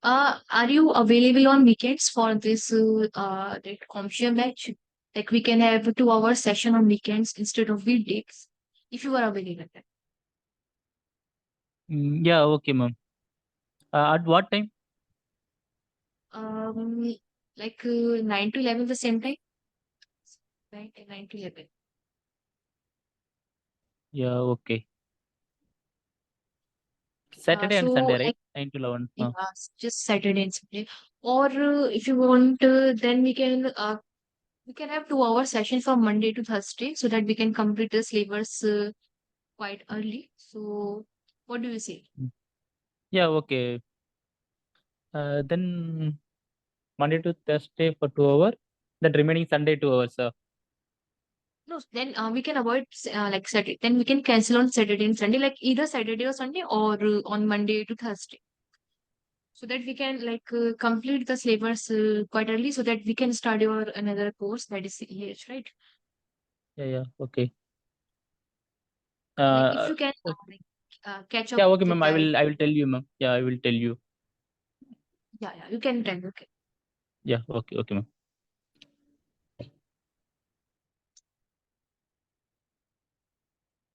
Are you available on weekends for this that competition match? Like we can have a 2 hour session on weekends instead of weekdays, if you are available. Yeah, okay, ma'am. At what time? Um, like 9 to 11 the same time, right? 9 to 11. Yeah, okay. Saturday and So Sunday, right? like 9 to 11. yeah, just Saturday and Sunday. Or if you want, then we can have 2 hour session from Monday to Thursday so that we can complete the syllabus quite early. So what do you say? Mm. Yeah, okay. Then Monday to Thursday for 2 hours. Then remaining Sunday 2 hours. No, then we can avoid like Saturday. Then we can cancel on Saturday and Sunday, like either Saturday or Sunday or on Monday to Thursday, so that we can like complete the syllabus quite early, so that we can start your another course that is CEH, right? Yeah, yeah, okay. Like if Uh, you can okay. like catch Yeah, up okay, with ma'am. that, I will tell you, ma'am. Yeah, I will tell you. yeah, you can tell. Okay. Yeah, okay, okay, ma'am.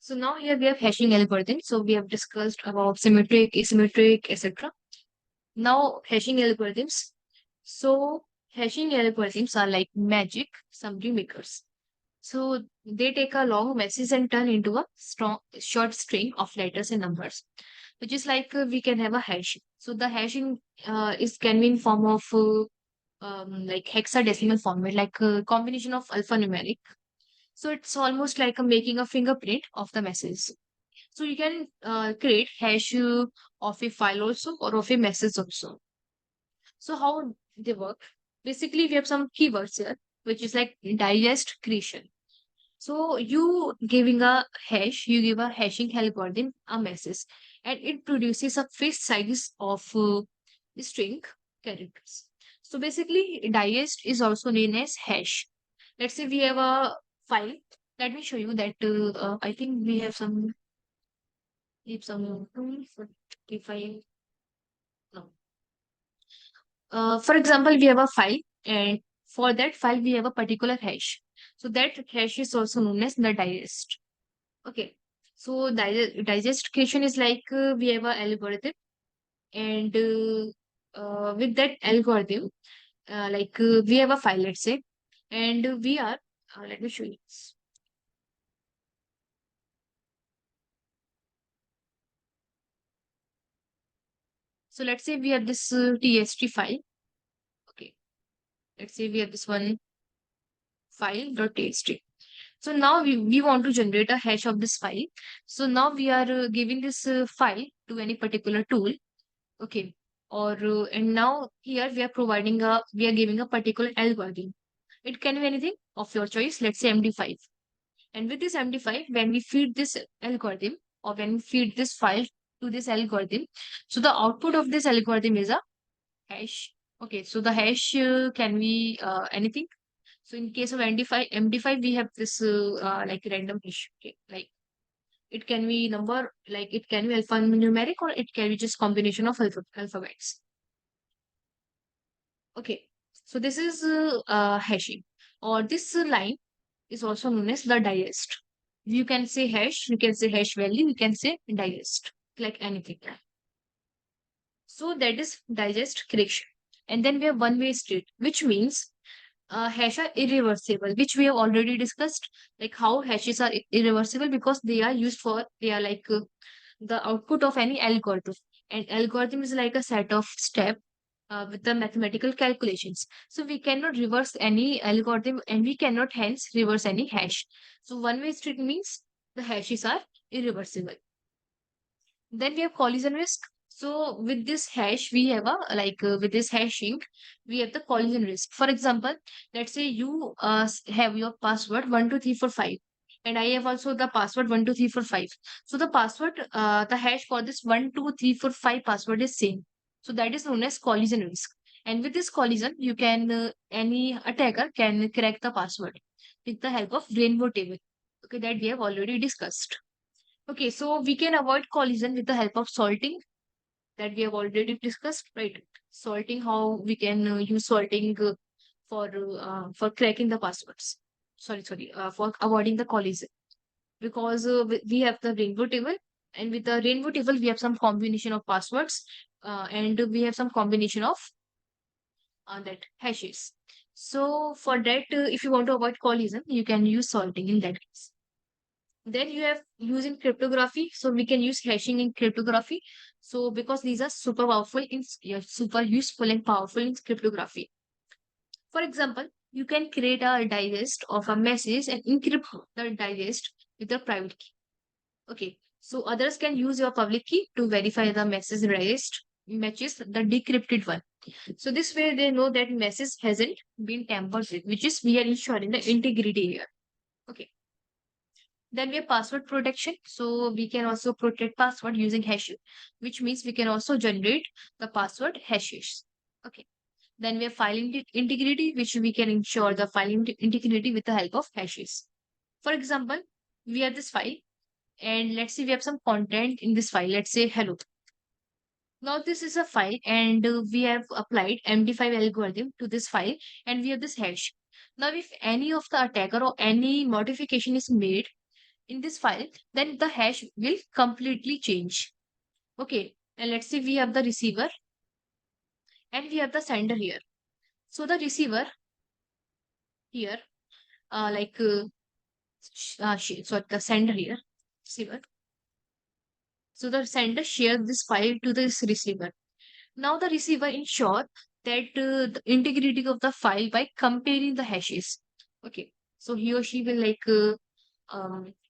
So now here we have hashing algorithm. So we have discussed about symmetric, asymmetric, etc. Now hashing algorithms. So hashing algorithms are like magic summary makers. So they take a long message and turn into a strong short string of letters and numbers, which is like we can have a hash. So the hashing is can be in form of like hexadecimal format, like a combination of alphanumeric. So it's almost like a making a fingerprint of the message. So you can create hash of a file also or of a message also. So how they work? Basically, we have some keywords here, which is like digest creation. So you giving a hash, you give a hashing algorithm a message, and it produces a fixed size of string characters. So basically, digest is also known as hash. Let's say we have a file. Let me show you that. I think we have some keep some if I no. For example, we have a file, and for that file we have a particular hash. So that hash is also known as the digest. Okay. So digest creation is like we have an algorithm, and with that algorithm, we have a file, let's say, and we are. Let me show you this. So let's say we have this tst file. Okay. Let's say we have this one file.txt. So now we want to generate a hash of this file. So now we are giving this file to any particular tool. Okay. Or and now here we are giving a particular algorithm. It can be anything of your choice. Let's say MD5. And with this MD5, when we feed this algorithm or when we feed this file to this algorithm, so the output of this algorithm is a hash. Okay. So the hash can be anything. So in case of MD5, we have this like random hash. Okay. Like it can be number, like it can be alphanumeric or it can be just combination of alphabets. Okay. So this is hashing, or this line is also known as the digest. You can say hash, you can say hash value, you can say digest, like anything. So that is digest creation. And then we have one-way street, which means hash are irreversible, which we have already discussed, like how hashes are irreversible because they are used for, they are like the output of any algorithm. And algorithm is like a set of steps with the mathematical calculations. So we cannot reverse any algorithm and we cannot hence reverse any hash. So one-way street means the hashes are irreversible. Then we have collision risk. So with this hash, we have a with this hashing, we have the collision risk. For example, let's say you have your password 12345, and I have also the password 12345. So the password, the hash for this 12345 password is same. So that is known as collision risk. And with this collision, you can any attacker can crack the password with the help of rainbow table. Okay, that we have already discussed. Okay, so we can avoid collision with the help of salting, that we have already discussed, right? Sorting, how we can use sorting for cracking the passwords. For avoiding the collision. Because we have the rainbow table, and with the rainbow table we have some combination of passwords, and we have some combination of that hashes. So for that, if you want to avoid collision, you can use sorting in that case. Then you have using cryptography. So we can use hashing in cryptography. So because these are super powerful in super useful and powerful in cryptography. For example, you can create a digest of a message and encrypt the digest with a private key. Okay. So others can use your public key to verify the message digest matches the decrypted one. So this way they know that message hasn't been tampered with, which is we are ensuring the integrity here. Okay. Then we have password protection. So we can also protect password using hashing, which means we can also generate the password hashes. Okay. Then we have file integrity, which we can ensure the file integrity with the help of hashes. For example, we have this file, and let's say we have some content in this file. Let's say hello. Now this is a file, and we have applied MD5 algorithm to this file, and we have this hash. Now if any of the attacker or any modification is made in this file, then the hash will completely change. Okay, and let's say we have the receiver and we have the sender here. So the receiver here, so the sender here, receiver. So the sender shares this file to this receiver. Now the receiver ensure that the integrity of the file by comparing the hashes. Okay, so he or she will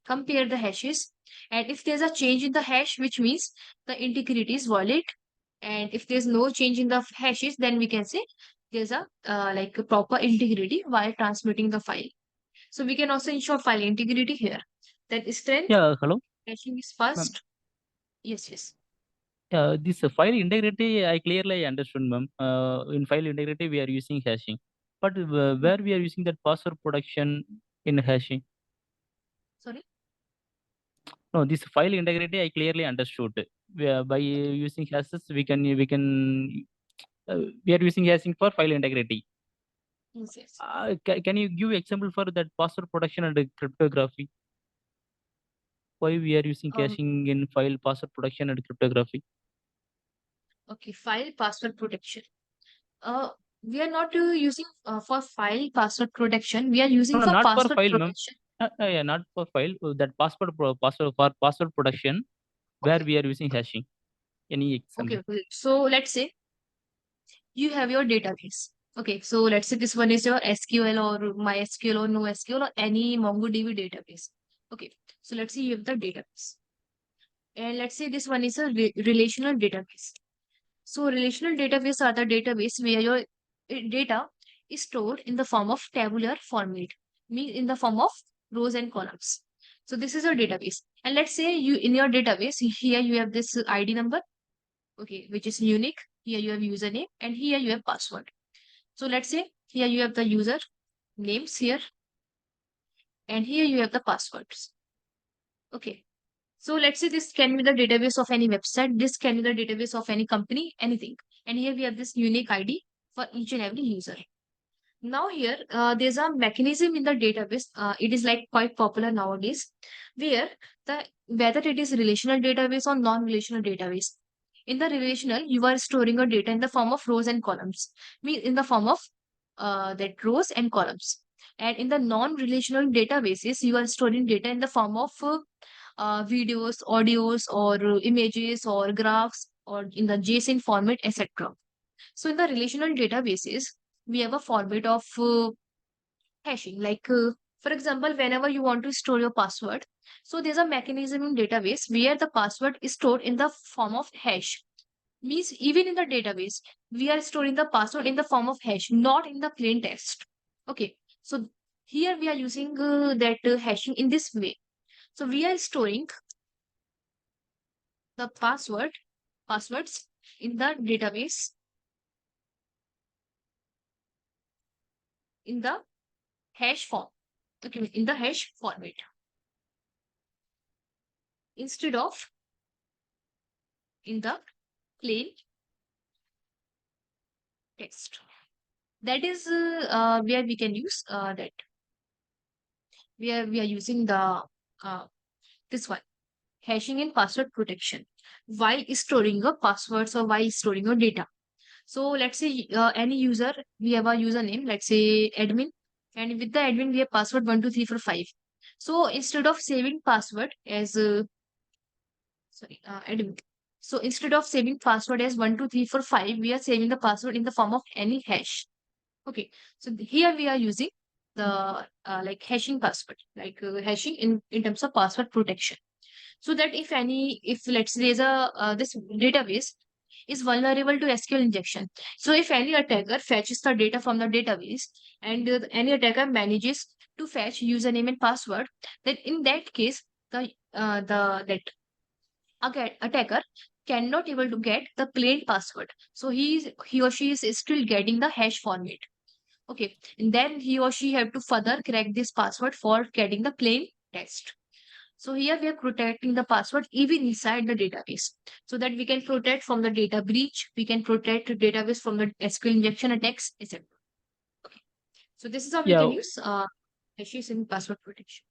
compare the hashes, and if there's a change in the hash, which means the integrity is valid, and if there's no change in the hashes, then we can say there's a proper integrity while transmitting the file. So we can also ensure file integrity here. That strength Yeah, hello. hashing is Ma'am. fast. Yes. This file integrity, I clearly understood, ma'am. In file integrity, we are using hashing. But where we are using that password protection in hashing? Sorry. No, this file integrity, I clearly understood. By using hashes, we are using hashing for file integrity. Yes. Can you give example for that password protection and cryptography? Why we are using Um. caching in file password protection and cryptography? Okay. File password protection. Uh, we are not using for file password protection. We are No, using no, for not for password file, ma'am. protection. Yeah, not for file. That password for password protection, where Okay. we are using hashing. Any Okay. example? Okay. So let's say you have your database. Okay. So let's say this one is your SQL or MySQL or NoSQL or any MongoDB database. Okay. So let's say you have the database. And let's say this one is a relational database. So relational database are the database where your data is stored in the form of tabular format, mean in the form of rows and columns. So this is your database. And let's say you in your database, here you have this ID number, okay, which is unique. Here you have username and here you have password. So let's say here you have the user names here and here you have the passwords. Okay. So let's say this can be the database of any website. This can be the database of any company, anything. And here we have this unique ID for each and every user. Now here, there's a mechanism in the database. It is like quite popular nowadays, where the whether it is relational database or non-relational database. In the relational, you are storing your data in the form of rows and columns. Mean in the form of that rows and columns. And in the non-relational databases, you are storing data in the form of videos, audios, or images, or graphs, or in the JSON format, etc. So in the relational databases, we have a format of hashing. For example, whenever you want to store your password, so there's a mechanism in database where the password is stored in the form of hash. Means even in the database, we are storing the password in the form of hash, not in the plain text. Okay, so here we are using that hashing in this way. So we are storing the passwords in the database in the hash form. Okay, in the hash format instead of in the plain text. That is where we can use that. Where we are using the this one, hashing and password protection while storing your passwords or while storing your data. So let's say any user, we have a username, let's say admin, and with the admin we have password 12345. So instead of saving password as admin, so instead of saving password as 12345, we are saving the password in the form of any hash. Okay, so here we are using the like hashing password, like hashing in terms of password protection. So that if let's say there's a this database is vulnerable to SQL injection. So if any attacker fetches the data from the database and any attacker manages to fetch username and password, then in that case the that attacker cannot able to get the plain password. So he or she is still getting the hash format. Okay, and then he or she have to further crack this password for getting the plain text. So here we are protecting the password even inside the database, so that we can protect from the data breach, we can protect the database from the SQL injection attacks, etc. Okay. So this is how we can Yeah, use hashes in password protection.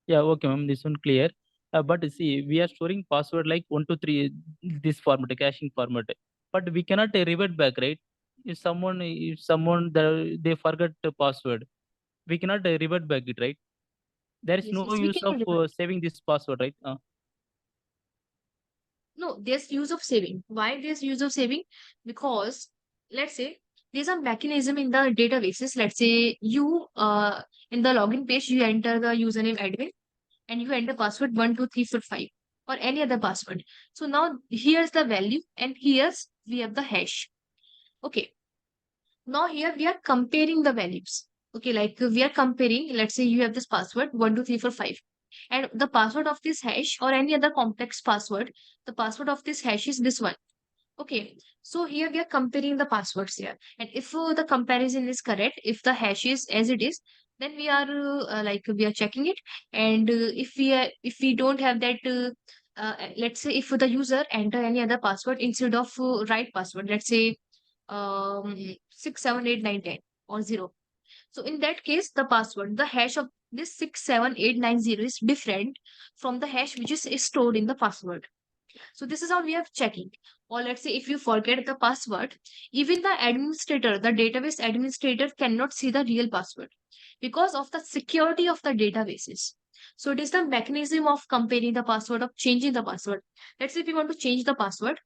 yeah, okay, ma'am. This one clear. But see, we are storing password like 1 2 3, this format, caching format. But we cannot revert back, right? If someone they forget the password, we cannot revert back it, right? There is Yes, no yes, we use can of revert. saving this password, right? No, there's use of saving. Why there's use of saving? Because let's say there's a mechanism in the databases. Let's say you in the login page you enter the username admin and you enter password 12345 or any other password. So now here's the value and here's we have the hash. Okay. Now here we are comparing the values. Okay, like we are comparing, let's say you have this password 12345 and the password of this hash or any other complex password, the password of this hash is this one. Okay, so here we are comparing the passwords here. And if the comparison is correct, if the hash is as it is, then we are like we are checking it. And if we don't have that, let's say if the user enter any other password instead of right password, let's say 67899 or 0. So in that case, the password, the hash of this 67890 is different from the hash which is stored in the password. So this is how we are checking. Or let's say if you forget the password, even the administrator, the database administrator cannot see the real password because of the security of the databases. So it is the mechanism of comparing the password, of changing the password. Let's say if you want to change the password,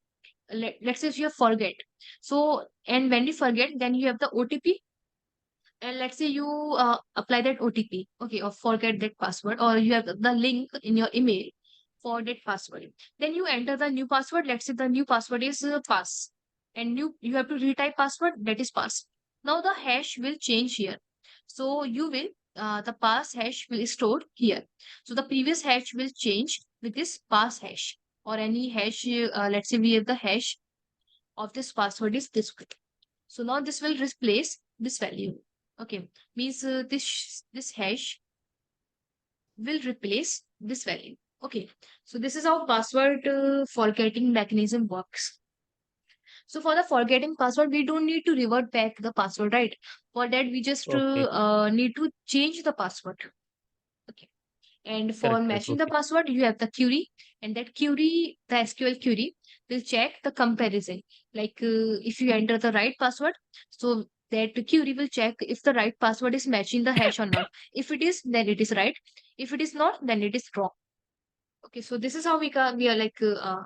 let's say if you forget. So, and when you forget, then you have the OTP and let's say you apply that OTP, okay, or forget that password, or you have the link in your email for that password. Then you enter the new password. Let's say the new password is pass, and you have to retype password that is pass. Now the hash will change here. So you will the pass hash will stored here. So the previous hash will change with this pass hash or any hash. Let's say we have the hash of this password is this one. So now this will replace this value. Okay, means this hash will replace this value. Okay, so this is how password forgetting mechanism works. So for the forgetting password, we don't need to revert back the password, right? For that, we just Okay, need to change the password. Okay. And for correct, correct. matching the Okay, password, you have the query, and that query, the SQL query, will check the comparison. Like if you enter the right password, so that query will check if the right password is matching the hash or not. If it is, then it is right. If it is not, then it is wrong. Okay, so this is how we are like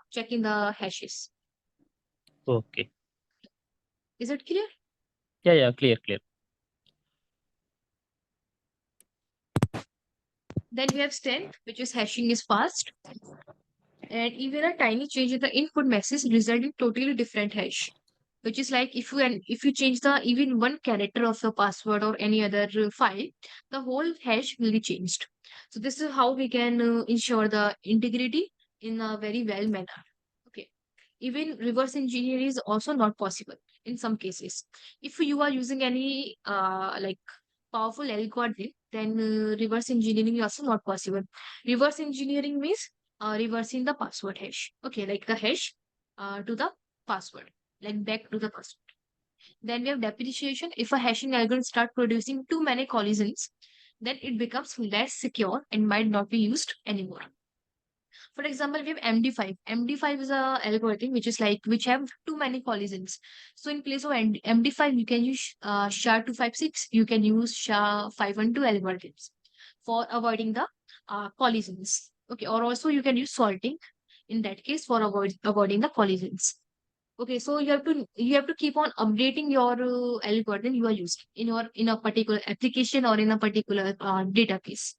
checking the hashes. okay. Is it clear? Yeah, yeah, clear, clear. Then we have strength, which is hashing is fast, and even a tiny change in the input message result in totally different hash. Which is like if you change the even one character of the password or any other file, the whole hash will be changed. So this is how we can ensure the integrity in a very well manner. Okay. Even reverse engineering is also not possible in some cases. If you are using any like powerful algorithm, then reverse engineering is also not possible. Reverse engineering means reversing the password hash. Okay, like the hash to the password, like back to the password. Then we have depreciation. If a hashing algorithm start producing too many collisions, then it becomes less secure and might not be used anymore. For example, we have MD5. MD5 is a algorithm which is like which have too many collisions. So in place of MD5, you can use SHA-256. You can use SHA-512 algorithms for avoiding the collisions. Okay, or also you can use salting in that case for avoiding the collisions. Okay, so you have to keep on updating your algorithm you are using in a particular application or in a particular database.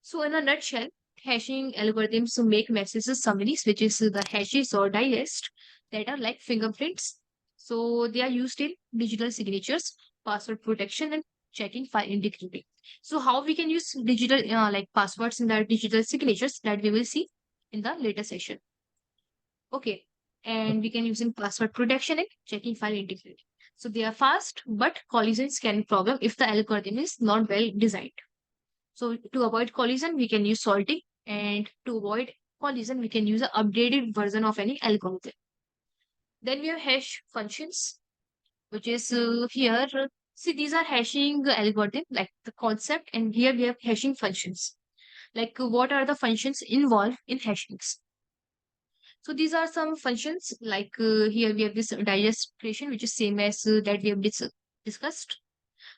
So in a nutshell, hashing algorithms to make messages summaries, which is the hashes or digest that are like fingerprints. So they are used in digital signatures, password protection, and checking file integrity. So how we can use digital like passwords in the digital signatures that we will see in the later session. Okay. And we can use in password protection and checking file integrity. So they are fast, but collisions can problem if the algorithm is not well designed. So to avoid collision, we can use salting, and to avoid collision, we can use an updated version of any algorithm. Then we have hash functions, which is here. See, these are hashing algorithm, like the concept, and here we have hashing functions. Like what are the functions involved in hashings? So these are some functions like here we have this digest operation, which is same as that we have discussed.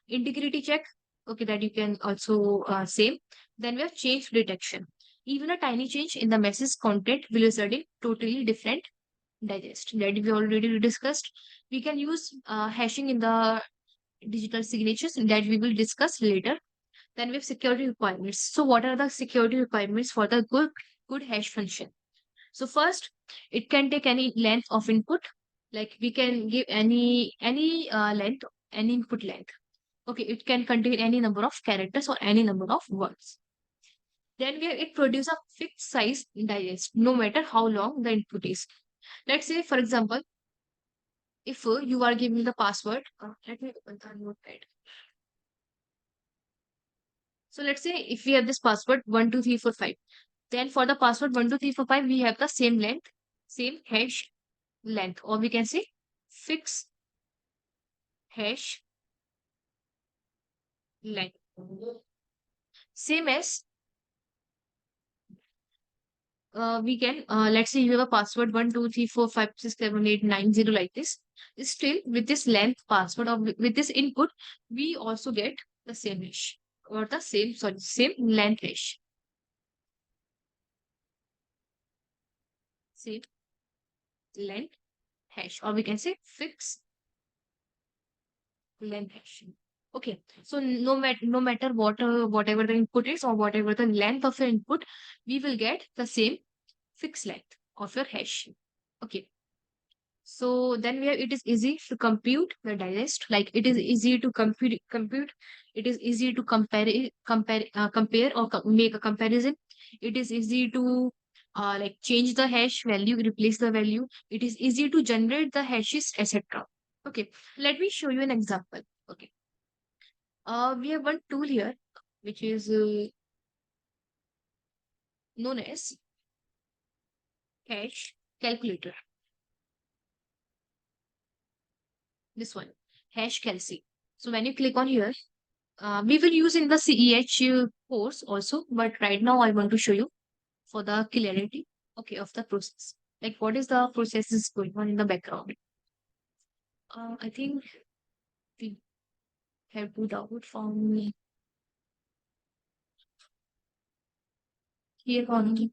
Integrity check, okay, that you can also same. Then we have change detection. Even a tiny change in the message content will result in totally different digest that we already discussed. We can use hashing in the digital signatures that we will discuss later. Then we have security requirements. So what are the security requirements for the good hash function? So first, it can take any length of input. Like we can give any length, any input length. Okay, it can contain any number of characters or any number of words. Then it produces a fixed size digest, no matter how long the input is. Let's say, for example, if you are giving the password, let me open the notepad. So let's say if we have this password 12345, then for the password 12345, we have the same length, same hash length, or we can say fixed hash length. Same as we can let's say you have a password 123456789 like this. Still with this length password or with this input, we also get the same hash or the same length hash. Same length hash, or we can say fixed length hash. Okay, so no matter what whatever the input is or whatever the length of your input, we will get the same fixed length of your hash. Okay. So then it is easy to compute the digest. Like it is easy to compute. It is easy to compare or make a comparison. It is easy to like change the hash value, replace the value. It is easy to generate the hashes, etc. Okay, let me show you an example. Okay, we have one tool here which is known as hash calculator. This one, hash calci. So when you click on here, we will use in the CEH course also, but right now I want to show you for the clarity, okay, of the process. Like what is the process is going on in the background. I think we have to download from here on.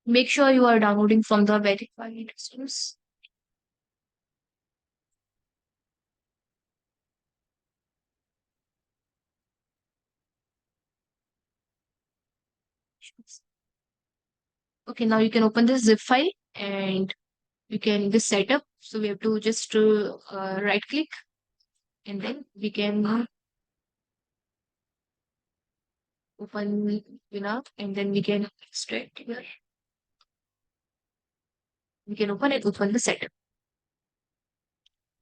Make sure you are downloading from the verified source. Okay, now you can open this zip file and you can this setup. So we have to just right click and then we can open and then we can extract here. We can open the setup.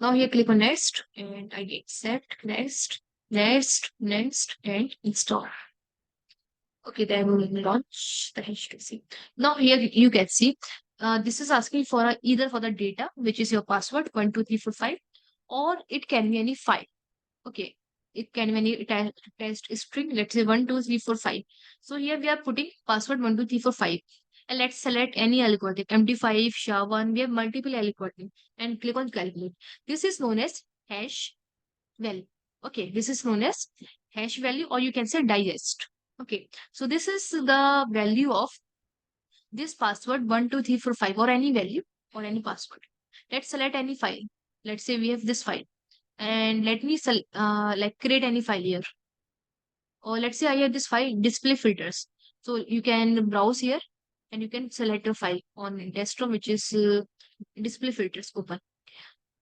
Now here click on next and I get set next, and install. Okay, then we will launch the HTC. Now here you can see this is asking for either for the data, which is your password 12345, or it can be any file. Okay, it can be any test string, let's say 12345. So here we are putting password 12345, and let's select any algorithm, MD5, SHA-1. We have multiple algorithm, and click on calculate. This is known as hash value. Okay, this is known as hash value, or you can say digest. Okay, so this is the value of this password 12345, or any value or any password. Let's select any file. Let's say we have this file, and let me like create any file here. Or let's say I have this file display filters. So you can browse here and you can select a file on desktop, which is display filters, open,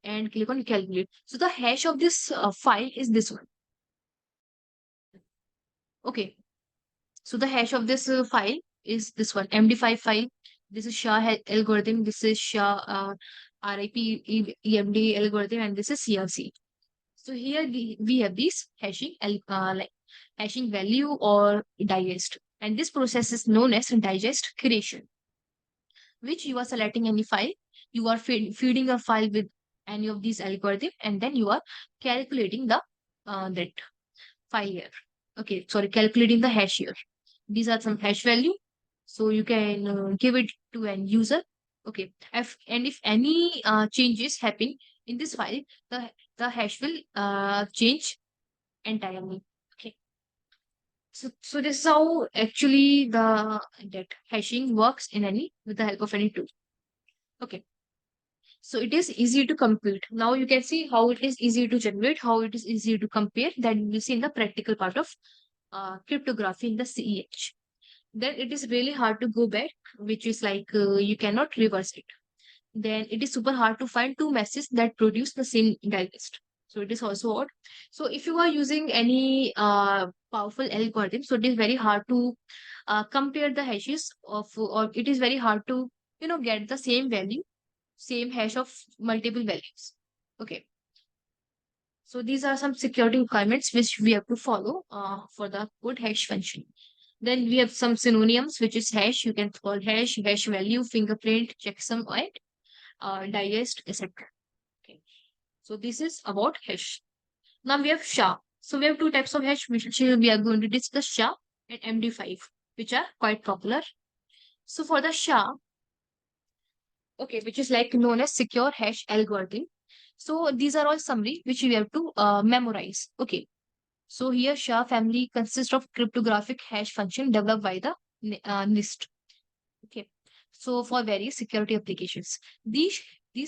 and click on calculate. So the hash of this file is this one. Okay, so the hash of this file is this one, MD5 file. This is SHA algorithm. This is SHA RIP EMD algorithm, and this is CRC. So here we have these hashing like hashing value or digest, and this process is known as digest creation, which you are selecting any file, you are feeding a file with any of these algorithm, and then you are calculating the that file here. Okay, sorry, calculating the hash here. These are some hash value, so you can give it to an user. Okay, if any changes happen in this file, the hash will change entirely. Okay, so this is how actually that hashing works in any with the help of any tool. Okay, so it is easy to compute. Now you can see how it is easy to generate, how it is easy to compare. That you see in the practical part of cryptography in the CEH. Then it is really hard to go back, which is like you cannot reverse it. Then it is super hard to find two meshes that produce the same digest. So it is also odd. So if you are using any powerful algorithm, so it is very hard to compare the hashes of, or it is very hard to get the same value, same hash of multiple values. Okay. So these are some security requirements which we have to follow for the good hash function. Then we have some synonyms, which is hash. You can call hash, hash value, fingerprint, checksum, and digest, etc. Okay. So this is about hash. Now we have SHA. So we have two types of hash, which we are going to discuss, SHA and MD5, which are quite popular. So for the SHA, okay, which is like known as secure hash algorithm. So these are all summary which we have to memorize. Okay. So here SHA family consists of cryptographic hash function developed by the NIST. Okay. So for various security applications, these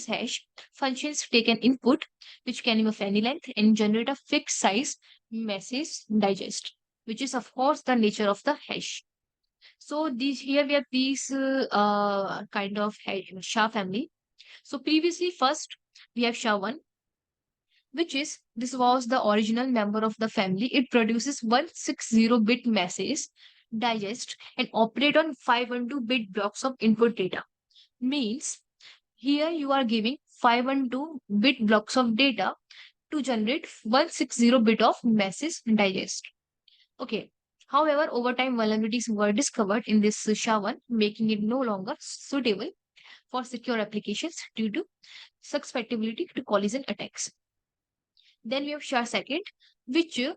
hash functions take an input which can be of any length and generate a fixed size message digest, which is of course the nature of the hash. So these here we have these kind of SHA family. So previously, first we have SHA-1, which is this was the original member of the family. It produces 160-bit message digest and operate on 512-bit blocks of input data. Means here you are giving 512-bit blocks of data to generate 160-bit of message digest. Okay. However, over time, vulnerabilities were discovered in this SHA-1, making it no longer suitable for secure applications due to susceptibility to collision attacks. Then we have SHA-2,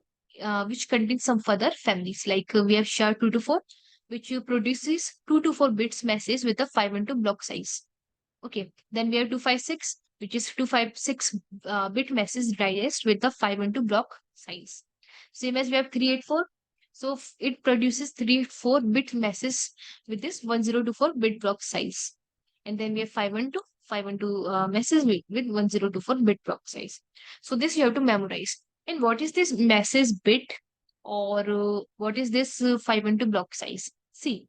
which contains some further families, like we have SHA-224, which produces 224 bits message with a 512 block size. Okay. Then we have 256, which is 256 bit message digest with a 512 block size. Same as we have 384. So it produces 384 bit message with this 1024 bit block size. And then we have 512 message with 1024 bit block size. So this you have to memorize. And what is this message bit, or what is this 512 block size? See,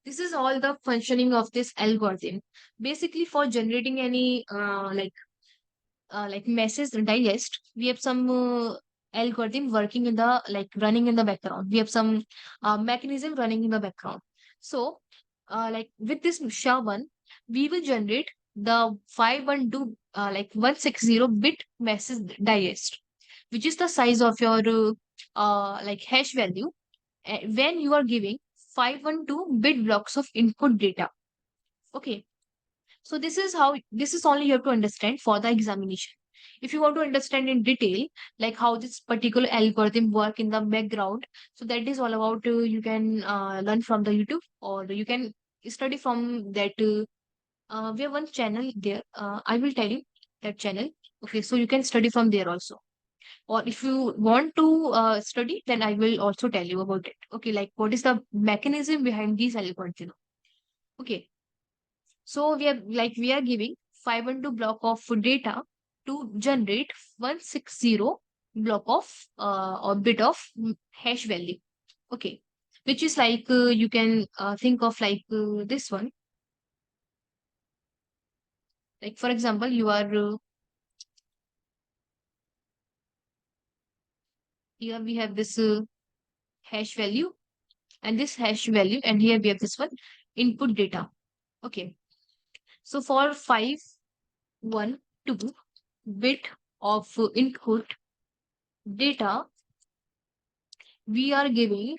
this is all the functioning of this algorithm. Basically, for generating any like message digest, we have some algorithm working in the running in the background. We have some mechanism running in the background. So like with this SHA-1, we will generate the 512 160-bit message digest, which is the size of your like hash value when you are giving 512-bit blocks of input data Okay. So this is how, this is only you have to understand for the examination. If you want to understand in detail, like how this particular algorithm work in the background, so that is all about, you can learn from the YouTube, or you can study from that. We have one channel there. I will tell you that channel. Okay, so you can study from there also. Or if you want to study, then I will also tell you about it. Okay, like what is the mechanism behind these algorithms. Okay, so we are giving 512 block of data to generate 160 block of or bit of hash value. Okay, which is like, you can think of like this one. Like for example, you are here we have this hash value, and this hash value, and here we have this one input data. Okay, so for 512 bit of input data, we are giving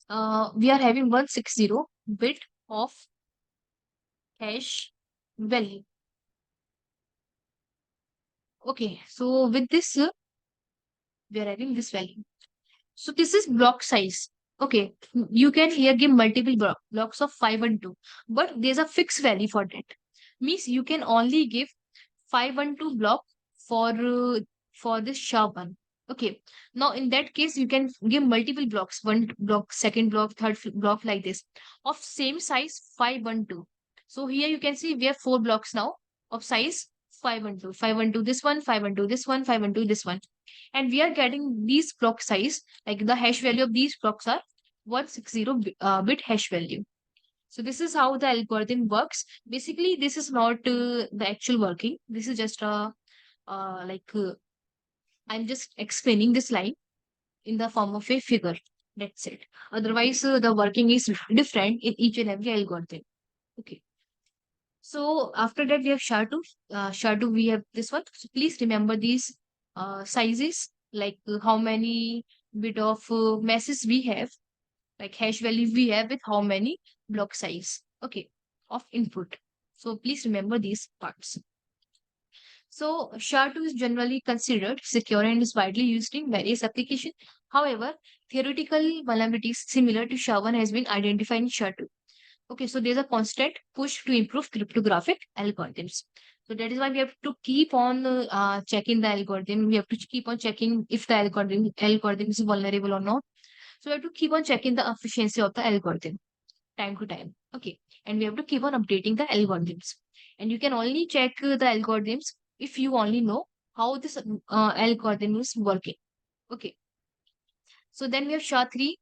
we are having 160 bit of hash value. Okay, so with this, we are having this value. So this is block size. Okay, you can here give multiple blocks of 5 and 2, but there's a fixed value for that. Means you can only give 5 and 2 block for this SHA-1. Okay, now in that case, you can give multiple blocks, one block, second block, third block, like this, of same size 5 and 2. So here you can see we have 4 blocks now of size 5 and 2, 5 and 2 this one, 5 and 2 this one, 5 and 2 this one. And we are getting these block size, like the hash value of these blocks are 160 bit hash value. So this is how the algorithm works. Basically, this is not the actual working. This is just a I'm just explaining this line in the form of a figure. That's it. Otherwise, the working is different in each and every algorithm. Okay. So after that, we have SHA-2. SHA-2, we have this one. So please remember these sizes, like how many bit of masses we have, like hash value we have with how many block size, okay, of input. So please remember these parts. So SHA-2 is generally considered secure and is widely used in various applications. However, theoretical vulnerabilities similar to SHA-1 has been identified in SHA-2. Okay, so there's a constant push to improve cryptographic algorithms. So that is why we have to keep on checking the algorithm. We have to keep on checking if the algorithm is vulnerable or not. So we have to keep on checking the efficiency of the algorithm time to time. Okay. And we have to keep on updating the algorithms. And you can only check the algorithms if you only know how this algorithm is working. Okay. So then we have SHA-3.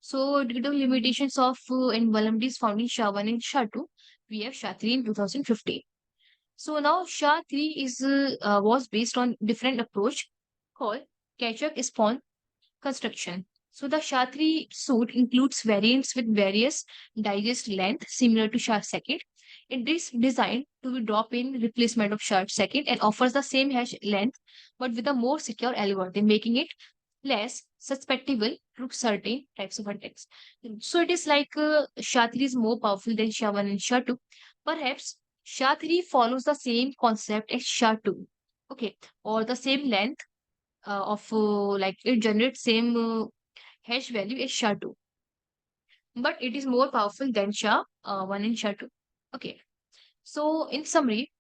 So due to limitations of and vulnerabilities found in SHA-1 and SHA-2, we have SHA-3 in 2015. So now SHA-3 was based on different approach called catch-up spawn construction. So the SHA-3 suite includes variants with various digest length similar to SHA-2. It is designed to be drop-in replacement of SHA-2 and offers the same hash length but with a more secure algorithm, making it less susceptible to certain types of attacks. So it is like SHA-3 is more powerful than SHA-1 and SHA-2. Perhaps SHA-3 follows the same concept as SHA-2, okay, or the same length of like it generates same hash value as SHA-2, but it is more powerful than SHA-1 and SHA-2. Okay, so in summary,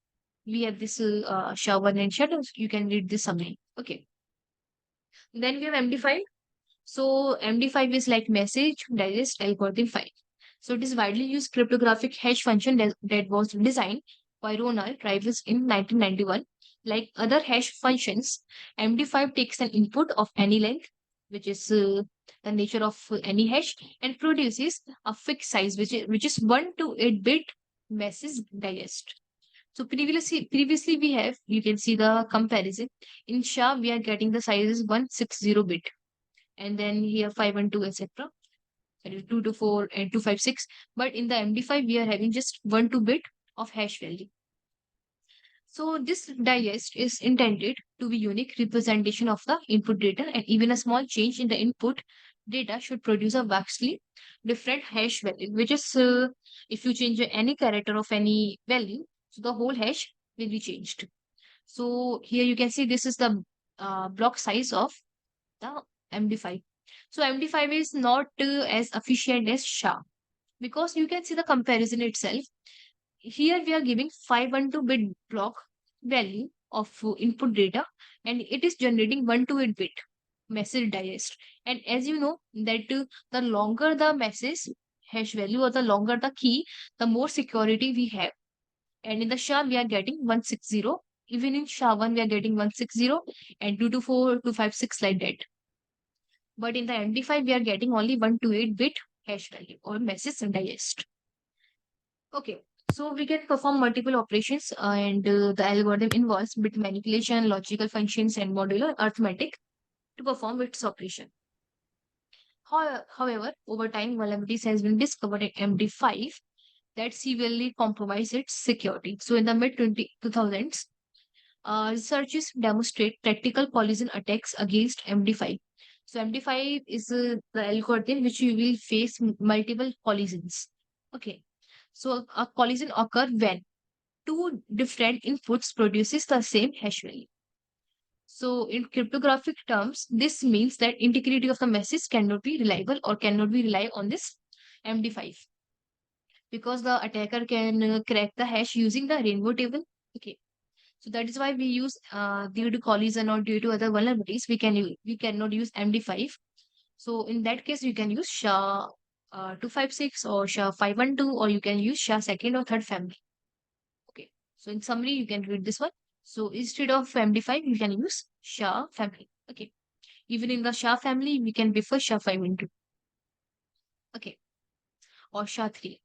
we have this SHA-1 and SHA-2. You can read this summary. Okay, then we have MD5. So MD5 is like message digest algorithm 5. So it is widely used cryptographic hash function that was designed by Ronald Rivers in 1991. Like other hash functions, MD5 takes an input of any length, which is the nature of any hash, and produces a fixed size, which is 1 to 8 bit message digest. So previously we have, you can see the comparison. In SHA, we are getting the size is 160 bit, and then here 5 and 2, etc. Sorry, 2 to 4 and 256. But in the MD5, we are having just 1 to bit of hash value. So this digest is intended to be unique representation of the input data, and even a small change in the input data should produce a vastly different hash value, which is if you change any character of any value, so the whole hash will be changed. So here you can see this is the block size of the MD5. So MD5 is not as efficient as SHA, because you can see the comparison itself. Here we are giving 512-bit block value of input data, and it is generating 128-bit message digest. And as you know that the longer the message hash value or the longer the key, the more security we have. And in the SHA we are getting 160. Even in SHA-1 we are getting 160 and 224, 256 like that. But in the MD5 we are getting only 128-bit hash value or message digest. Okay, so we can perform multiple operations and the algorithm involves bit manipulation, logical functions, and modular arithmetic to perform its operation. However, over time, vulnerabilities has been discovered in MD5 that severely compromise its security. So in the mid 2000s, researchers demonstrate practical collision attacks against MD5. So MD5 is the algorithm which you will face multiple collisions. Okay, so a collision occur when two different inputs produces the same hash value. So in cryptographic terms, this means that integrity of the message cannot be reliable or cannot be relied on this MD5, because the attacker can crack the hash using the rainbow table. Okay, so that is why we use due to collision or due to other vulnerabilities, we cannot use MD5. So in that case, you can use SHA 256 or SHA 512, or you can use SHA second or third family. Okay, so in summary, you can read this one. So instead of MD5, you can use SHA family. Okay, even in the SHA family, we can prefer SHA 512. Okay, or SHA 3.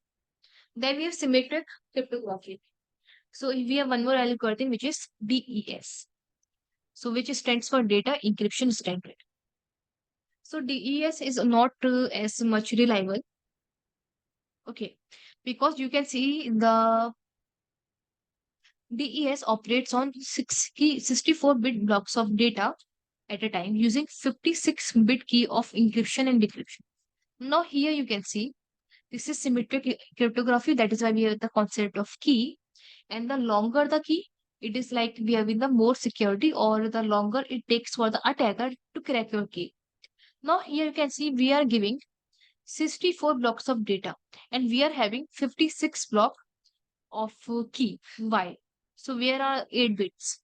Then we have symmetric cryptography. So we have one more algorithm which is DES. So which stands for Data Encryption Standard. So DES is not as much reliable. Okay, because you can see the DES operates on 64-bit blocks of data at a time using 56-bit key of encryption and decryption. Now here you can see this is symmetric cryptography. That is why we have the concept of key. And the longer the key, it is like we have in the more security, or the longer it takes for the attacker to crack your key. Now here you can see we are giving 64 blocks of data and we are having 56 block of key. Why? So where are 8 bits?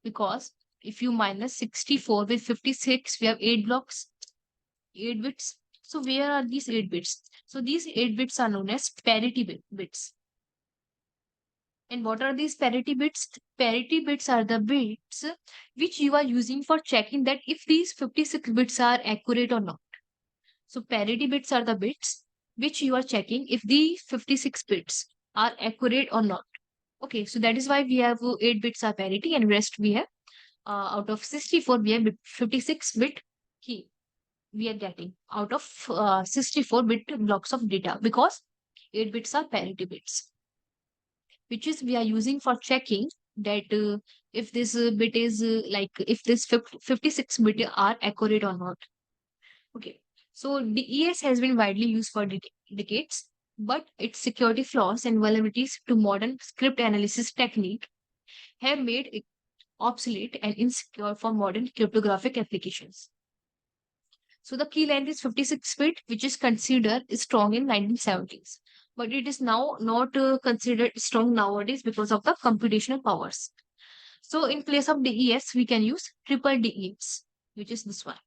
Because if you minus 64 with 56, we have 8 blocks, 8 bits. So where are these 8 bits? So these 8 bits are known as parity bits. And what are these parity bits? Parity bits are the bits which you are using for checking that if these 56 bits are accurate or not. So parity bits are the bits which you are checking if the 56 bits are accurate or not. Okay, so that is why we have 8 bits are parity and rest we have out of 64 we have 56-bit key we are getting out of 64-bit blocks of data, because 8 bits are parity bits, which is we are using for checking that if this bit is like if this 56 bit are accurate or not. Okay, so DES has been widely used for decades, but its security flaws and vulnerabilities to modern script analysis technique have made it obsolete and insecure for modern cryptographic applications. So the key length is 56 bit, which is considered strong in 1970s, but it is now not considered strong nowadays because of the computational powers. So in place of DES, we can use triple DES, which is this one.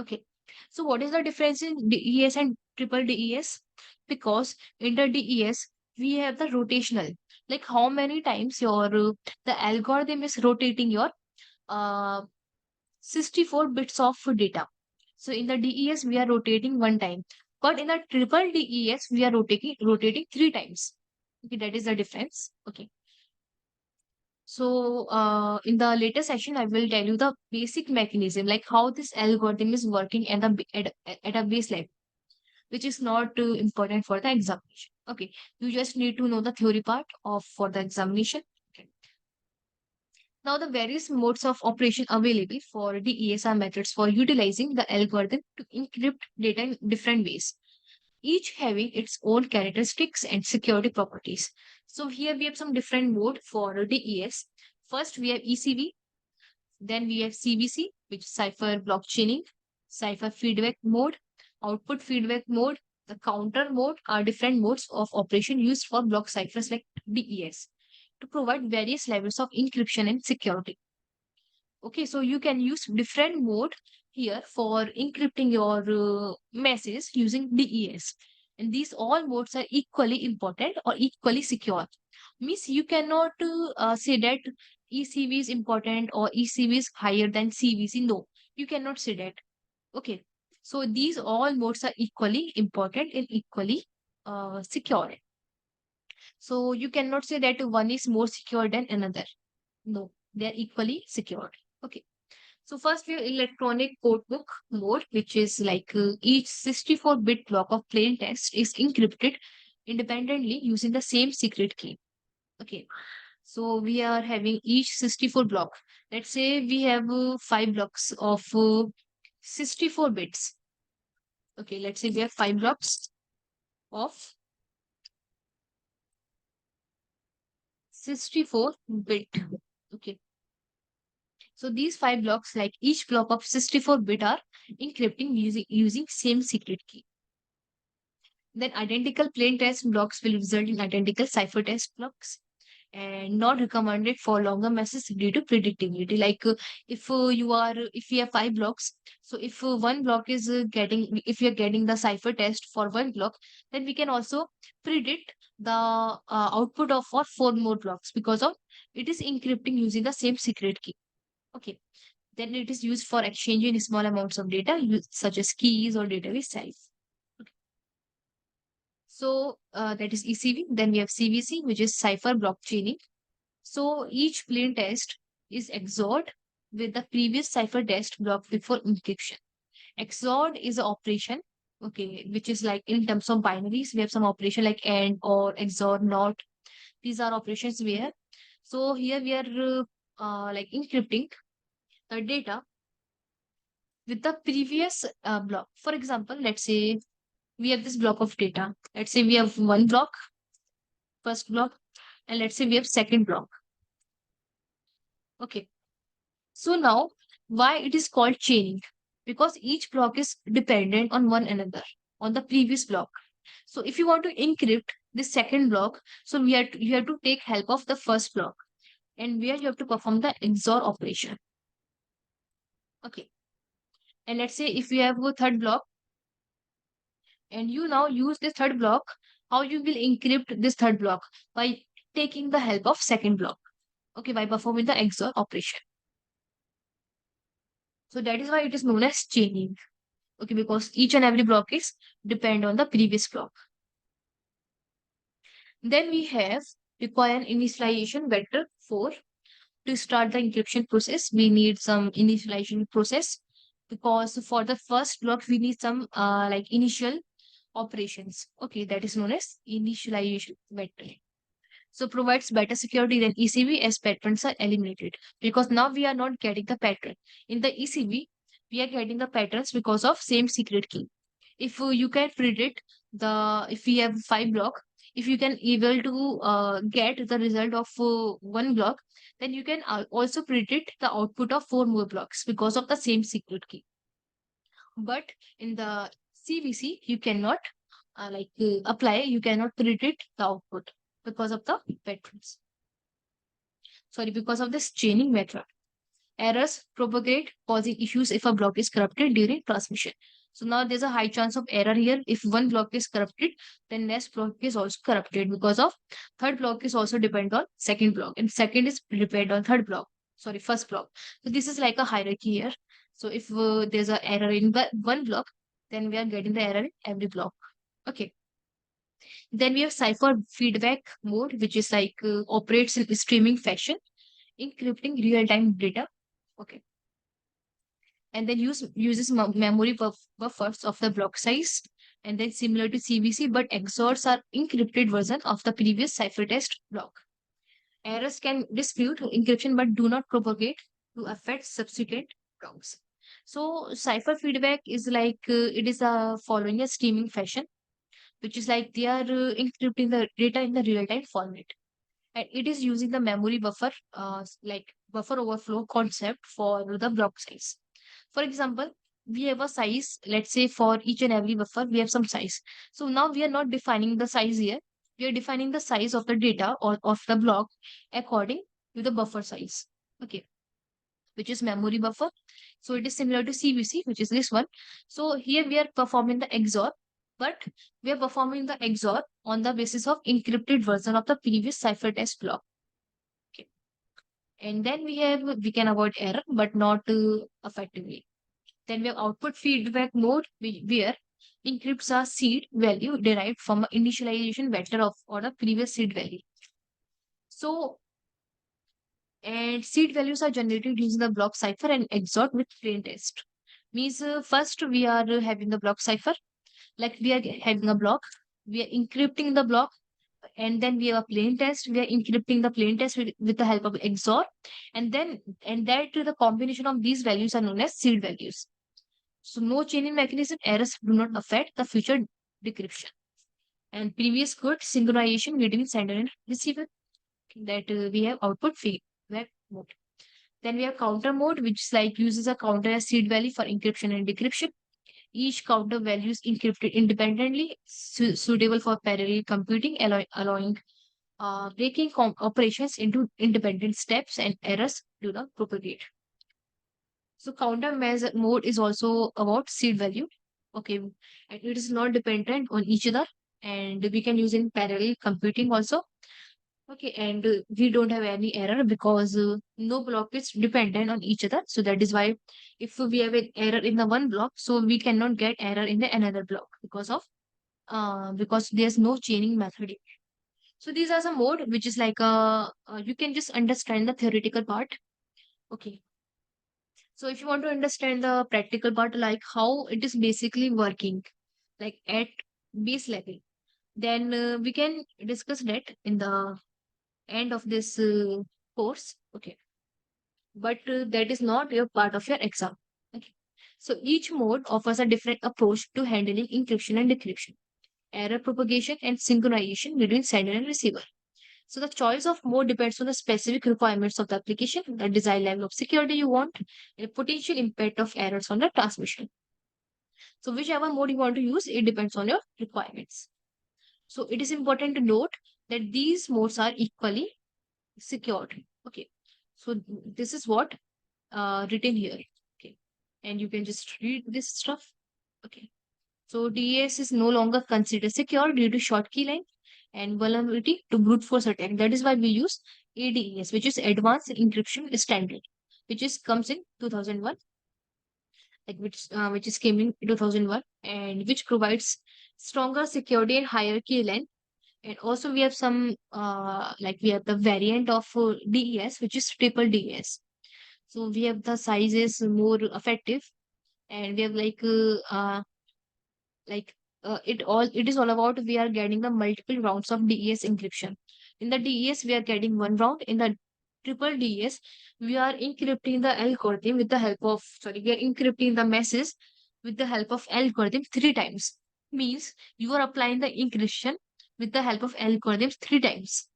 Okay. So what is the difference in DES and triple DES? Because in the DES, we have the rotational, like how many times your the algorithm is rotating your uh, 64 bits of data. So in the DES, we are rotating one time, but in the triple DES, we are rotating 3 times. Okay, that is the difference. Okay. So in the later session, I will tell you the basic mechanism, like how this algorithm is working at a base level, which is not important for the examination. Okay, you just need to know the theory part of for the examination. Okay. Now, the various modes of operation available for DES are methods for utilizing the algorithm to encrypt data in different ways, each having its own characteristics and security properties. So here we have some different mode for DES. First, we have ECV, then we have CBC, which is cipher blockchaining, cipher feedback mode, output feedback mode. The counter mode are different modes of operation used for block ciphers like DES to provide various levels of encryption and security. Okay, so you can use different mode here for encrypting your message using DES. And these all modes are equally important or equally secure. Means you cannot say that ECV is important or ECV is higher than CVC. No, you cannot say that. Okay, so these all modes are equally important and equally secure. So you cannot say that one is more secure than another. No, they are equally secure. Okay. So first we have electronic codebook mode, which is like each 64-bit block of plain text is encrypted independently using the same secret key. Okay. So we are having each 64 block. Let's say we have 5 blocks of 64 bits. Okay. Let's say we have 5 blocks of 64-bit. Okay. So these 5 blocks, like each block of 64-bit are encrypting using same secret key. Then identical plain text blocks will result in identical cipher text blocks and not recommended for longer messages due to predictability. Like if you have 5 blocks, so if one block is if you're getting the cipher test for one block, then we can also predict the output of for 4 more blocks because of it is encrypting using the same secret key. Okay. Then it is used for exchanging small amounts of data, such as keys or database size. Okay. So that is ECV. Then we have CBC, which is cipher blockchaining. So each plain text is XORed with the previous cipher text block before encryption. XORed is an operation, okay, which is like in terms of binaries, we have some operation like AND or XOR, NOT. These are operations we have. So here we are like encrypting the data with the previous block. For example, let's say we have this block of data. Let's say we have one block, first block, and let's say we have second block. Okay. So now, why it is called chaining? Because each block is dependent on one another, on the previous block. So if you want to encrypt this second block, so you have to take help of the first block, and where you have to perform the XOR operation. Okay. And let's say if you have a third block, and you now use this third block, how you will encrypt this third block? By taking the help of second block. Okay, by performing the XOR operation. So that is why it is known as chaining. Okay, because each and every block is depend on the previous block. Then we have require an initialization vector for to start the encryption process. We need some initialization process because for the first block we need some like initial operations. Okay, that is known as initialization vector. So provides better security than ECV as patterns are eliminated because now we are not getting the pattern. In the ECV, we are getting the patterns because of same secret key. If you can predict if we have 5 block, if you can able to get the result of one block, then you can also predict the output of 4 more blocks because of the same secret key. But in the CVC, you cannot apply, you cannot predict the output because of the patterns. Sorry, because of this chaining method. Errors propagate, causing issues if a block is corrupted during transmission. So now there's a high chance of error here. If one block is corrupted, then next block is also corrupted because of third block is also depend on second block and second is depend on third block. Sorry, first block. So this is like a hierarchy here. So if there's an error in one block, then we are getting the error in every block. Okay. Then we have cipher feedback mode, which is like operates in streaming fashion, encrypting real-time data. Okay. And then uses memory buffers of the block size. And then similar to CVC, but XORs are encrypted version of the previous ciphertext block. Errors can dispute encryption but do not propagate to affect subsequent blocks. So cipher feedback is like it is following a streaming fashion, which is like they are encrypting the data in the real-time format, and it is using the memory buffer, like buffer overflow concept for the block size. For example, we have a size, let's say for each and every buffer, we have some size. So now we are not defining the size here. We are defining the size of the data or of the block according to the buffer size. Okay, which is memory buffer. So it is similar to CBC, which is this one. So here we are performing the XOR, but we are performing the XOR on the basis of encrypted version of the previous ciphertext block. Okay. And then we can avoid error, but not effectively. Then we have output feedback mode, where encrypts a seed value derived from an initialization vector of or a previous seed value. So, and seed values are generated using the block cipher and XOR with plain text. Means first we are having the block cipher, like we are having a block, we are encrypting the block, and then we have a plain text, we are encrypting the plain text with the help of XOR, and that the combination of these values are known as seed values. So no chaining mechanism errors do not affect the future decryption. And previous good synchronization between sender and receiver, that we have output feedback mode. Then we have counter mode, which is like uses a counter as seed value for encryption and decryption. Each counter value is encrypted independently, suitable for parallel computing, allowing breaking operations into independent steps, and errors do not propagate. So counter measure mode is also about seed value. Okay. And it is not dependent on each other. And we can use in parallel computing also. Okay. And we don't have any error because no block is dependent on each other. So that is why if we have an error in the one block, so we cannot get error in the another block because there's no chaining method. So these are some mode which is like you can just understand the theoretical part. Okay. So if you want to understand the practical part, like how it is basically working, like at base level, then we can discuss that in the end of this course. Okay. But that is not your part of your exam. Okay. So each mode offers a different approach to handling encryption and decryption, error propagation, and synchronization between sender and receiver. So the choice of mode depends on the specific requirements of the application, the desired level of security you want, and the potential impact of errors on the transmission. So whichever mode you want to use, it depends on your requirements. So it is important to note that these modes are equally secured. Okay. So this is what written here. Okay. And you can just read this stuff. Okay. So DES is no longer considered secure due to short key length and vulnerability to brute force attack. That is why we use ADES, which is Advanced Encryption Standard, which is comes in 2001, like which is came in 2001, and which provides stronger security and higher key length. And also we have some like we have the variant of DES, which is triple DES. So we have the size is more effective, and we have like it is all about we are getting the multiple rounds of DES encryption. In the DES, we are getting one round. In the triple DES, we are encrypting the algorithm with the help of we are encrypting the message with the help of algorithm three times. Means you are applying the encryption with the help of algorithms three times.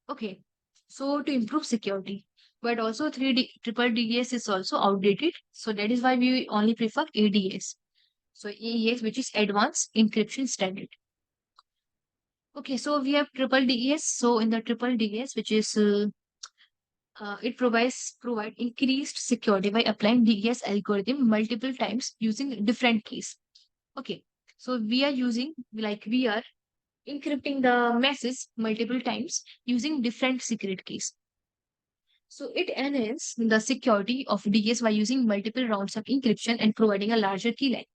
Okay. So to improve security. But also triple DES is also outdated. So that is why we only prefer ADS. So AES, which is Advanced Encryption Standard. Okay, so we have triple DES. So in the triple DES, which is it provide increased security by applying DES algorithm multiple times using different keys. Okay, so we are using we are encrypting the message multiple times using different secret keys. So it enhances the security of DES by using multiple rounds of encryption and providing a larger key length.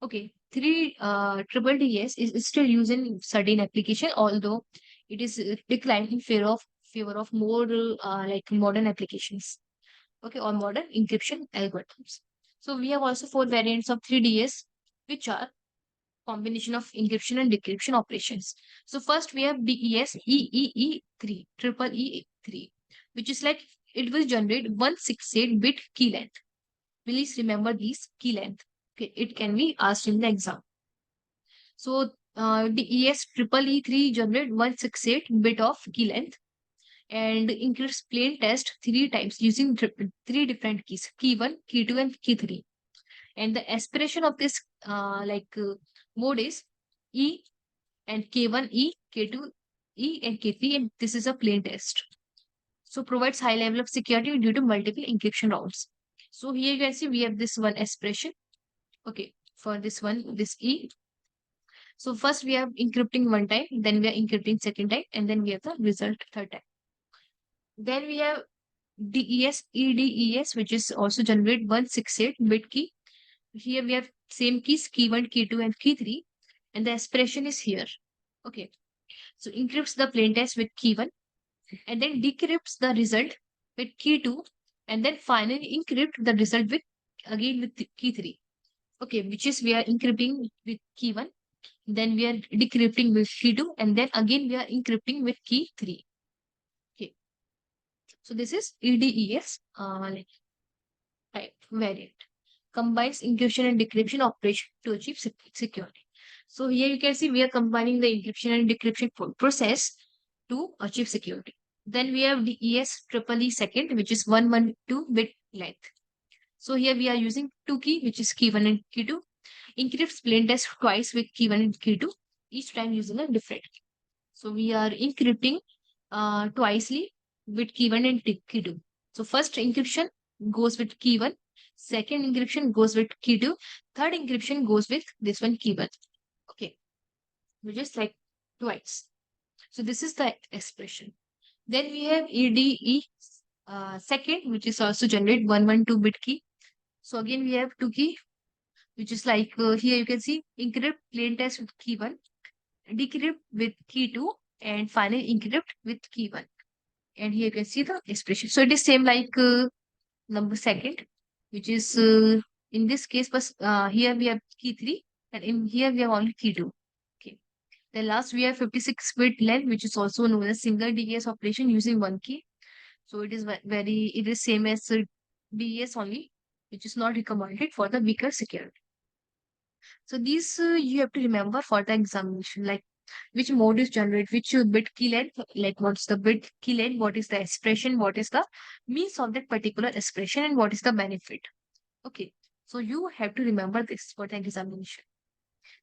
Okay, triple DES is still used in certain application, although it is declined in favor of more modern applications. Okay, or modern encryption algorithms. So we have also four variants of 3DS, which are combination of encryption and decryption operations. So first we have DES EEE3, triple E3, which is like it will generate 168-bit key length. Please remember these key length. Okay, it can be asked in the exam. So DES triple E3 generate 168-bit of key length and encrypts plain text 3 times using 3 different keys, key 1, key 2, and key 3. And the aspiration of this mode is E and K1 E, K2 E, and K3, and this is a plain text. So provides high level of security due to multiple encryption rounds. So here you can see we have this one aspiration. Okay, for this one, this E. So first we have encrypting 1 time, then we are encrypting 2nd time, and then we have the result 3rd time. Then we have DES EDES, which is also generate 168-bit key. Here we have same keys, key 1, key 2, and key 3, and the aspiration is here. Okay, so encrypts the plain text with key 1, and then decrypts the result with key 2, and then finally encrypt the result with key 3. Okay, which is we are encrypting with key 1, then we are decrypting with key 2, and then again we are encrypting with key 3. Okay, so this is EDES type variant. Combines encryption and decryption operation to achieve security. So here you can see we are combining the encryption and decryption process to achieve security. Then we have DES triple E second, which is 112-bit length. So here we are using 2 key, which is key 1 and key 2. Encrypts plain text twice with key 1 and key 2, each time using a different key. So we are encrypting twicely with key 1 and key 2. So first encryption goes with key 1, second encryption goes with key 2, third encryption goes with this one key 1. Okay, which is like twice. So this is the expression. Then we have EDE second, which is also generate 112-bit key. So again we have 2 key, which is like here you can see encrypt plain text with key 1, decrypt with key 2, and finally encrypt with key 1. And here you can see the expression. So it is same like number second, which is in this case, but here we have key 3, and in here we have only key 2. Okay. Then last we have 56-bit length, which is also known as single DES operation using 1 key. So it is it is same as DES only, which is not recommended for the weaker security. So these you have to remember for the examination, like which mode is generate, which bit key length, like what's the bit key length, what is the expression, what is the means of that particular expression, and what is the benefit. Okay, so you have to remember this for the examination.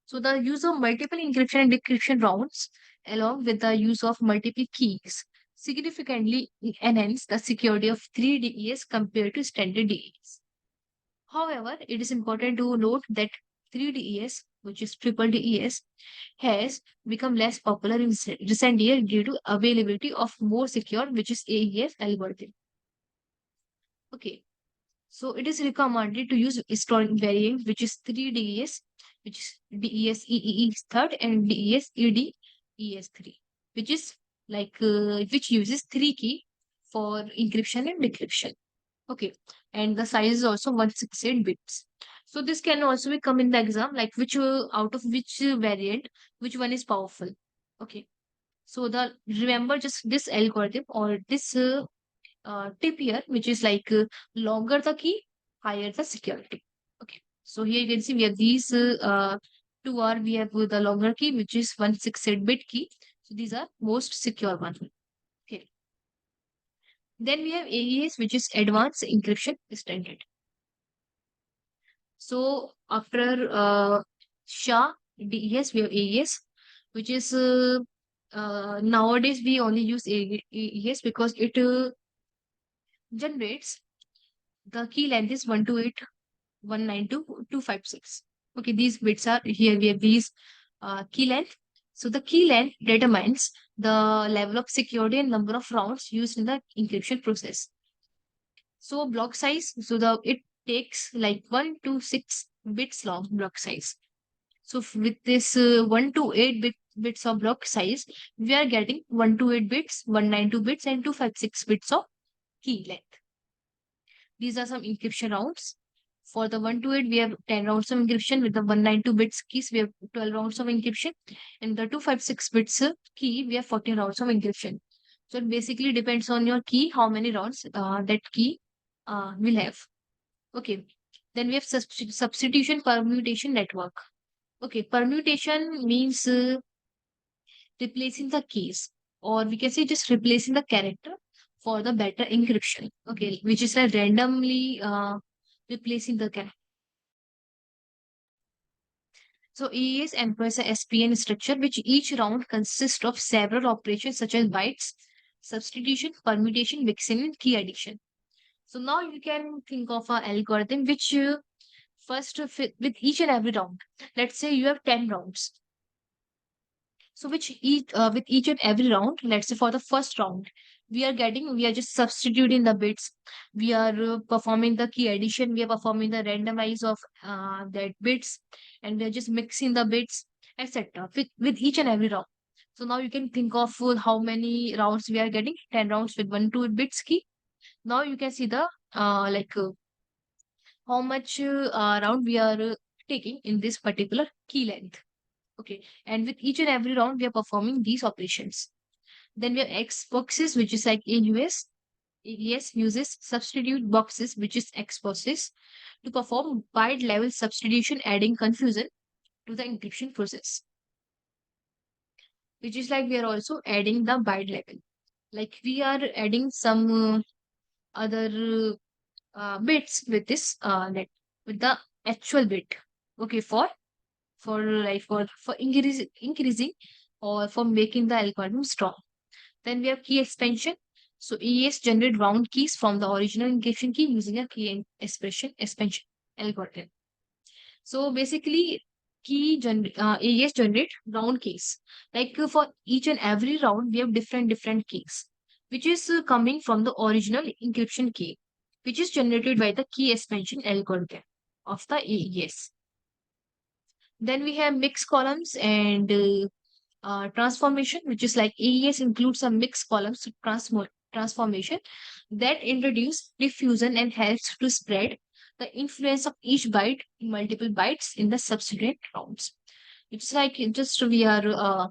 So the use of multiple encryption and decryption rounds along with the use of multiple keys significantly enhance the security of 3DES compared to standard DES. However, it is important to note that 3DES, which is triple DES, has become less popular in recent years due to availability of more secure, which is AES algorithm. Okay, so it is recommended to use historic variant, which is 3DES, which is DES EEE third and DES EDES 3, which is like which uses 3 key for encryption and decryption. Okay, and the size is also 168 bits. So this can also be come in the exam, like which out of which variant, which one is powerful. Okay, so the remember just this algorithm or this tip here, which is like longer the key, higher the security. Okay, so here you can see we have these two are we have the longer key, which is 168-bit key. So these are most secure one. Okay. Then we have AES, which is Advanced Encryption Standard. So after SHA, DES, we have AES, which is nowadays we only use AES because it generates the key length is 128.192.256. Okay, these bits are here we have these key length. So the key length determines the level of security and number of rounds used in the encryption process. So block size, so it takes like 1 to 6 bits long block size. So with this 1 to 8 bits of block size, we are getting 1 to 8 bits, 192 bits, and 256 bits of key length. These are some encryption rounds. For the 1 to 8, we have 10 rounds of encryption. With the 192 bits keys, we have 12 rounds of encryption. And the 256 bits key, we have 14 rounds of encryption. So it basically depends on your key, how many rounds that key will have. Okay. Then we have substitution permutation network. Okay, permutation means replacing the keys, or we can say just replacing the character for the better encryption. Okay, which is like randomly replacing the character. So EES employs a SPN structure, which each round consists of several operations such as bytes, substitution, permutation, mixing, and key addition. So now you can think of an algorithm which first fit with each and every round. Let's say you have 10 rounds. So which each with each and every round, let's say for the first round, we are just substituting the bits. We are performing the key addition. We are performing the randomize of that bits, and we are just mixing the bits, etc. With each and every round. So now you can think of how many rounds we are getting. 10 rounds with 1 2 bits key. Now you can see the how much round we are taking in this particular key length. Okay, and with each and every round, we are performing these operations. Then we have X boxes, which is like AUS. AES uses substitute boxes, which is X boxes, to perform byte level substitution, adding confusion to the encryption process. Which is like we are also adding the byte level. Like we are adding some other bits with this with the actual bit. Okay, for increasing or for making the algorithm strong. Then we have key expansion. So AES generate round keys from the original encryption key using a key expansion algorithm. So basically, AES generate round keys. Like for each and every round, we have different keys, which is coming from the original encryption key, which is generated by the key expansion algorithm of the AES. Then we have mixed columns and transformation, which is like AES includes some mixed columns transformation that introduce diffusion and helps to spread the influence of each byte in multiple bytes in the subsequent rounds. It's like just we are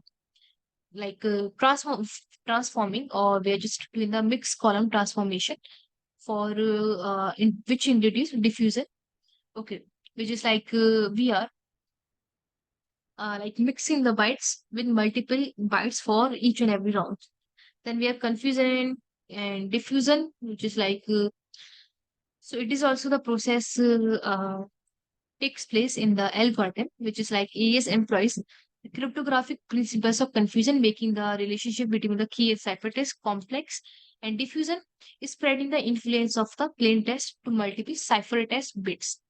transforming, or we are just doing the mixed column transformation for which introduce diffusion. Okay, which is like we are like mixing the bytes with multiple bytes for each and every round. Then we have confusion and diffusion, which is like so it is also the process takes place in the algorithm, which is like AES employs the cryptographic principles of confusion, making the relationship between the key and ciphertext complex, and diffusion is spreading the influence of the plain text to multiple ciphertext bits.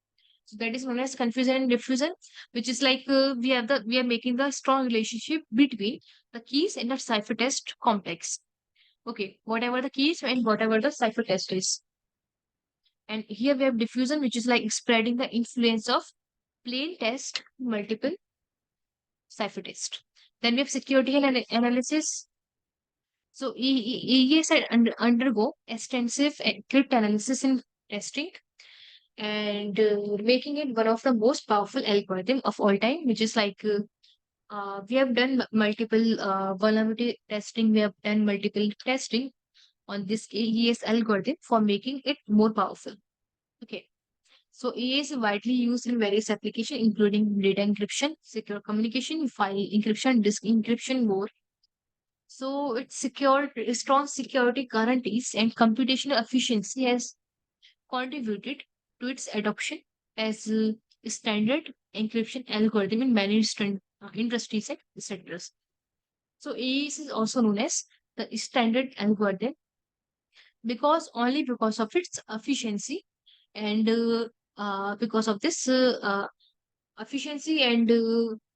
So that is known as confusion and diffusion, which is like we are making the strong relationship between the keys and the ciphertext complex. Okay, whatever the keys and whatever the ciphertext is. And here we have diffusion, which is like spreading the influence of plain text to multiple ciphertext. Then we have security and analysis. So EES undergo extensive crypt analysis and testing, and making it one of the most powerful algorithm of all time, which is like we have done multiple vulnerability testing. We have done multiple testing on this AES algorithm for making it more powerful. Okay. So AES is widely used in various applications, including data encryption, secure communication, file encryption, disk encryption, more. So it's secured, strong security guarantees and computational efficiency has contributed to its adoption as a standard encryption algorithm in many industries and sectors. So AES is also known as the standard algorithm because of its efficiency, and because of this efficiency, and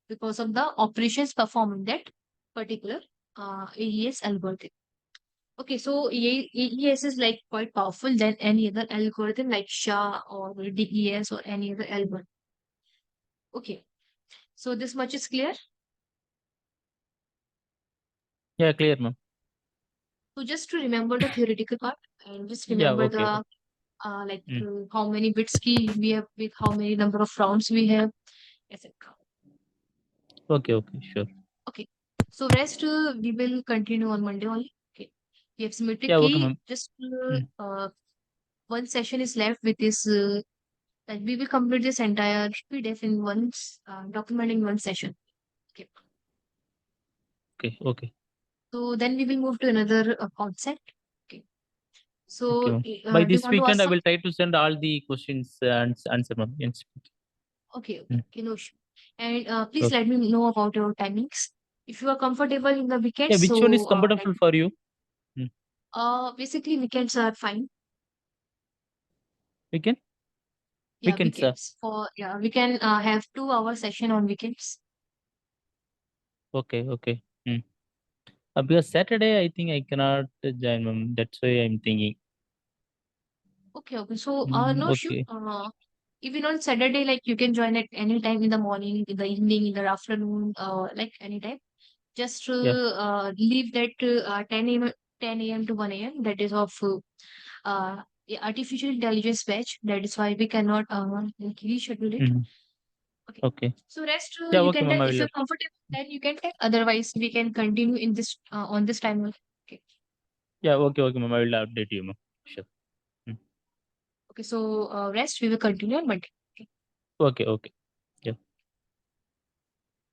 because of the operations performed in that particular AES algorithm. Okay, so AES is like quite powerful than any other algorithm like SHA or DES or any other algorithm. Okay, so this much is clear. Yeah, clear, ma'am. So just to remember the theoretical part, and just Yeah, remember okay. the like Mm. how many bits key we have, with how many number of rounds we have, etc. Okay, okay, sure. Okay. So rest we will continue on Monday only. Okay. We have symmetric Yeah, okay, key. ma'am. Just Mm. one session is left with this. Like we will complete this entire PDF in one document in one session. Okay. Okay, okay, So then we will move to another concept. Okay. okay, So ma'am. By do you this want to ask weekend, I will something? try to send all the questions and answer, ma'am. Yes. Okay. Mm. Okay. No issue. And please Okay. let me know about your timings. If you are comfortable in the Yeah, weekends, which one is so comfortable for you? Mm. basically weekends are fine. Weekend? Yeah, Weekends, sir. weekends. For yeah, we can have 2 hour session on weekends. Okay, okay. Mm. Because Saturday, I think I cannot join, ma'am. That's why I'm thinking. Okay, okay. So no issue. Okay. Even on Saturday, like you can join at any time in the morning, in the evening, in the afternoon, like anytime. Just Yeah. leave that 10 a.m. to 1 a.m. That is of yeah, artificial intelligence batch. That is why we cannot like reschedule it. Mm. Okay. Okay. So rest Yeah, you okay, can ma'am. take I if will. you're comfortable, then you can take. Otherwise, we can continue in this on this time. Okay. Yeah, okay, okay, ma'am. I will update you, ma'am. Sure. Mm. Okay. So rest we will continue on Monday. Okay. Okay, okay.